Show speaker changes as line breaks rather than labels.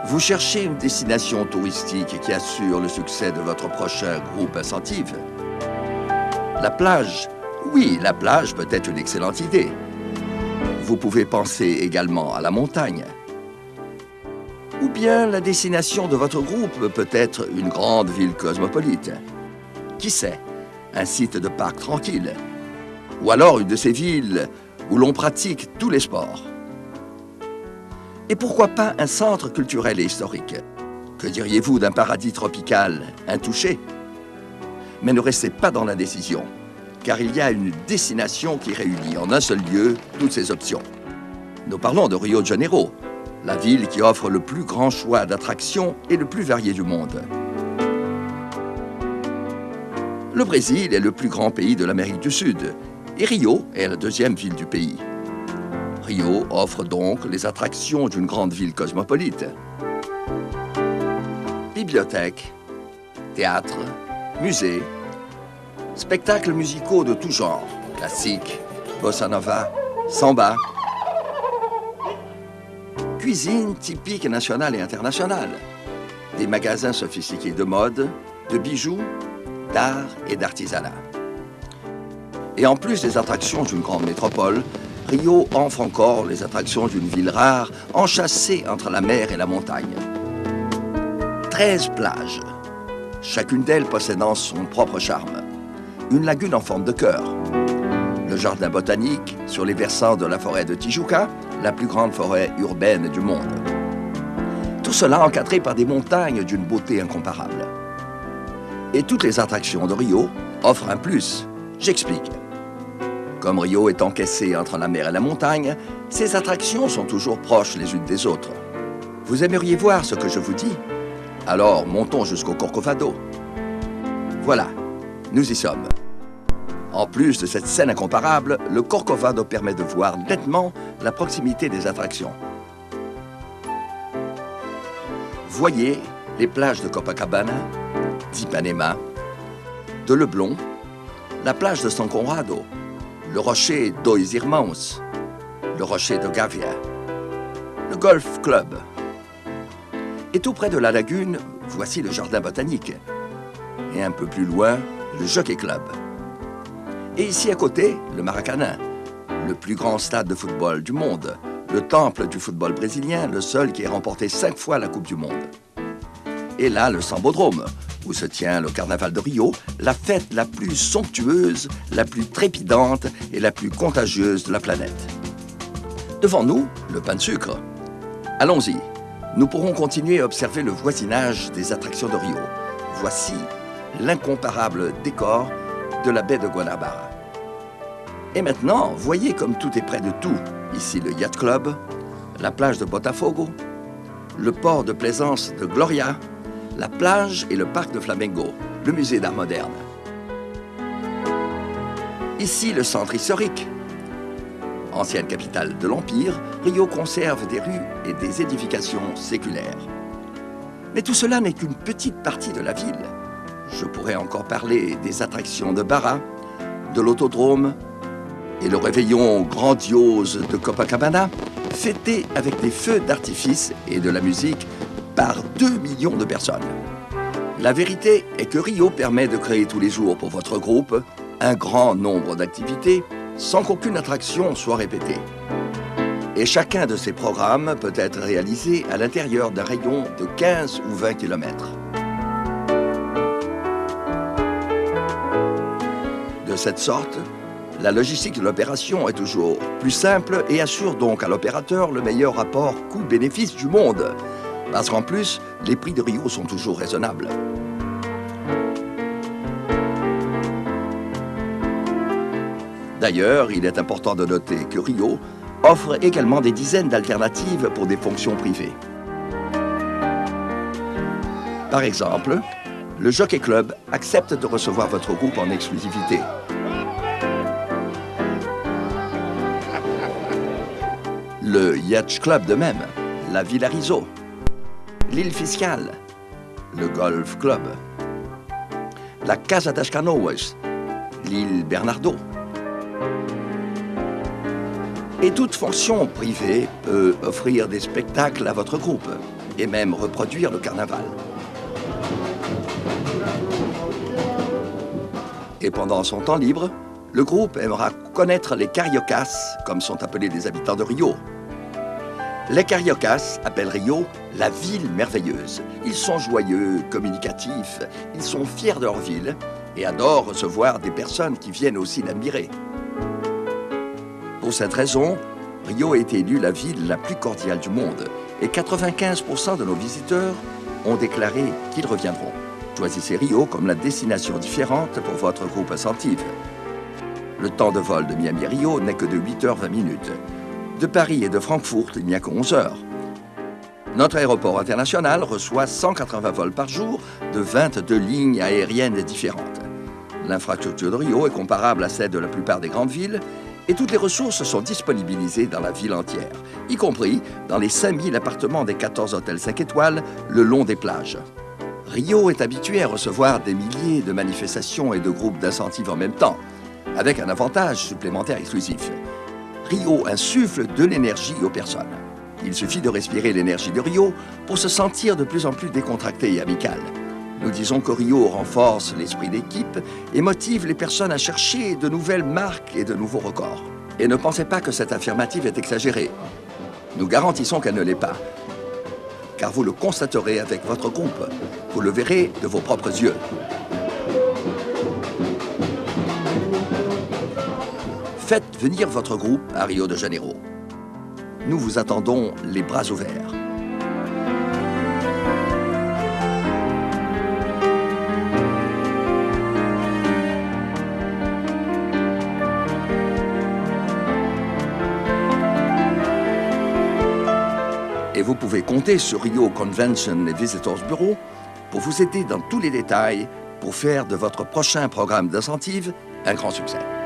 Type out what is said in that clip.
Vous cherchez une destination touristique qui assure le succès de votre prochain groupe incentive? La plage, oui, la plage peut être une excellente idée. Vous pouvez penser également à la montagne. Ou bien la destination de votre groupe peut être une grande ville cosmopolite. Qui sait, un site de parc tranquille. Ou alors une de ces villes où l'on pratique tous les sports. Et pourquoi pas un centre culturel et historique? Que diriez-vous d'un paradis tropical intouché? Mais ne restez pas dans l'indécision, car il y a une destination qui réunit en un seul lieu toutes ces options. Nous parlons de Rio de Janeiro, la ville qui offre le plus grand choix d'attractions et le plus varié du monde. Le Brésil est le plus grand pays de l'Amérique du Sud, et Rio est la deuxième ville du pays. Rio offre donc les attractions d'une grande ville cosmopolite. Bibliothèques, théâtres, musées, spectacles musicaux de tout genre, classiques, bossa nova, samba, cuisine typique nationale et internationale, des magasins sophistiqués de mode, de bijoux, d'art et d'artisanat. Et en plus des attractions d'une grande métropole, Rio offre encore les attractions d'une ville rare, enchâssée entre la mer et la montagne. 13 plages, chacune d'elles possédant son propre charme. Une lagune en forme de cœur. Le jardin botanique sur les versants de la forêt de Tijuca, la plus grande forêt urbaine du monde. Tout cela encadré par des montagnes d'une beauté incomparable. Et toutes les attractions de Rio offrent un plus. J'explique. Comme Rio est encaissé entre la mer et la montagne, ces attractions sont toujours proches les unes des autres. Vous aimeriez voir ce que je vous dis? Alors montons jusqu'au Corcovado. Voilà, nous y sommes. En plus de cette scène incomparable, le Corcovado permet de voir nettement la proximité des attractions. Voyez les plages de Copacabana, d'Ipanema, de Leblon, la plage de San Conrado, le rocher Dois Irmãos, le rocher de Gavia, le Golf Club. Et tout près de la lagune, voici le jardin botanique. Et un peu plus loin, le Jockey Club. Et ici à côté, le Maracanã, le plus grand stade de football du monde, le temple du football brésilien, le seul qui ait remporté 5 fois la Coupe du Monde. Et là, le Sambodrome, où se tient le Carnaval de Rio, la fête la plus somptueuse, la plus trépidante et la plus contagieuse de la planète. Devant nous, le pain de sucre. Allons-y, nous pourrons continuer à observer le voisinage des attractions de Rio. Voici l'incomparable décor de la baie de Guanabara. Et maintenant, voyez comme tout est près de tout. Ici, le Yacht Club, la plage de Botafogo, le port de plaisance de Gloria, la plage et le parc de Flamengo, le musée d'art moderne. Ici, le centre historique. Ancienne capitale de l'Empire, Rio conserve des rues et des édifications séculaires. Mais tout cela n'est qu'une petite partie de la ville. Je pourrais encore parler des attractions de Barra, de l'autodrome et le réveillon grandiose de Copacabana, fêté avec des feux d'artifice et de la musique par 2 millions de personnes. La vérité est que Rio permet de créer tous les jours pour votre groupe un grand nombre d'activités sans qu'aucune attraction soit répétée. Et chacun de ces programmes peut être réalisé à l'intérieur d'un rayon de 15 ou 20 km. De cette sorte, la logistique de l'opération est toujours plus simple et assure donc à l'opérateur le meilleur rapport coût-bénéfice du monde. Parce qu'en plus, les prix de Rio sont toujours raisonnables. D'ailleurs, il est important de noter que Rio offre également des dizaines d'alternatives pour des fonctions privées. Par exemple, le Jockey Club accepte de recevoir votre groupe en exclusivité. Le Yacht Club de même, la Villa Riso, l'île Fiscale, le Golf Club, la Casa das Canoas, l'île Bernardo, Et toute fonction privée peut offrir des spectacles à votre groupe et même reproduire le carnaval. Et pendant son temps libre, le groupe aimera connaître les cariocas, comme sont appelés les habitants de Rio. Les cariocas appellent Rio la ville merveilleuse. Ils sont joyeux, communicatifs, ils sont fiers de leur ville et adorent recevoir des personnes qui viennent aussi l'admirer. Pour cette raison, Rio a été élue la ville la plus cordiale du monde et 95% de nos visiteurs ont déclaré qu'ils reviendront. Choisissez Rio comme la destination différente pour votre groupe Incentive. Le temps de vol de Miami à Rio n'est que de 8h20. De Paris et de Francfort, il n'y a que 11 heures. Notre aéroport international reçoit 180 vols par jour de 22 lignes aériennes différentes. L'infrastructure de Rio est comparable à celle de la plupart des grandes villes et toutes les ressources sont disponibilisées dans la ville entière, y compris dans les 5000 appartements des 14 hôtels 5 étoiles le long des plages. Rio est habitué à recevoir des milliers de manifestations et de groupes d'incentives en même temps, avec un avantage supplémentaire exclusif. Rio insuffle de l'énergie aux personnes. Il suffit de respirer l'énergie de Rio pour se sentir de plus en plus décontracté et amical. Nous disons que Rio renforce l'esprit d'équipe et motive les personnes à chercher de nouvelles marques et de nouveaux records. Et ne pensez pas que cette affirmative est exagérée. Nous garantissons qu'elle ne l'est pas, car vous le constaterez avec votre groupe. Vous le verrez de vos propres yeux. Faites venir votre groupe à Rio de Janeiro. Nous vous attendons les bras ouverts. Et vous pouvez compter sur Rio Convention et Visitors Bureau pour vous aider dans tous les détails pour faire de votre prochain programme d'incentive un grand succès.